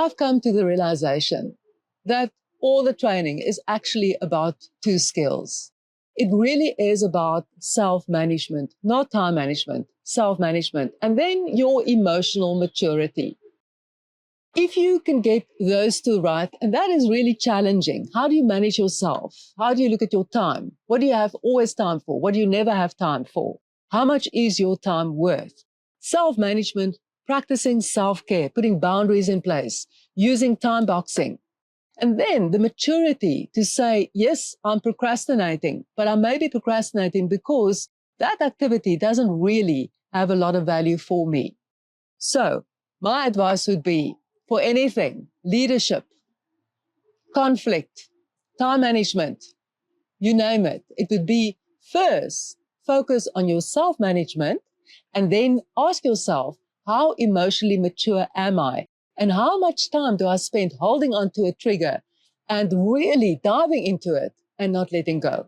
I've come to the realization that all the training is actually about two skills. It really is about self-management, not time management, self-management, and then your emotional maturity. If you can get those two right, and that is really challenging. How do you manage yourself? How do you look at your time? What do you have always time for? What do you never have time for? How much is your time worth? Self-management, practicing self-care, putting boundaries in place, using time boxing. And then the maturity to say, yes, I'm procrastinating, but I may be procrastinating because that activity doesn't really have a lot of value for me. So my advice would be for anything, leadership, conflict, time management, you name it, it would be first focus on your self-management and then ask yourself, how emotionally mature am I? And how much time do I spend holding on to a trigger and really diving into it and not letting go?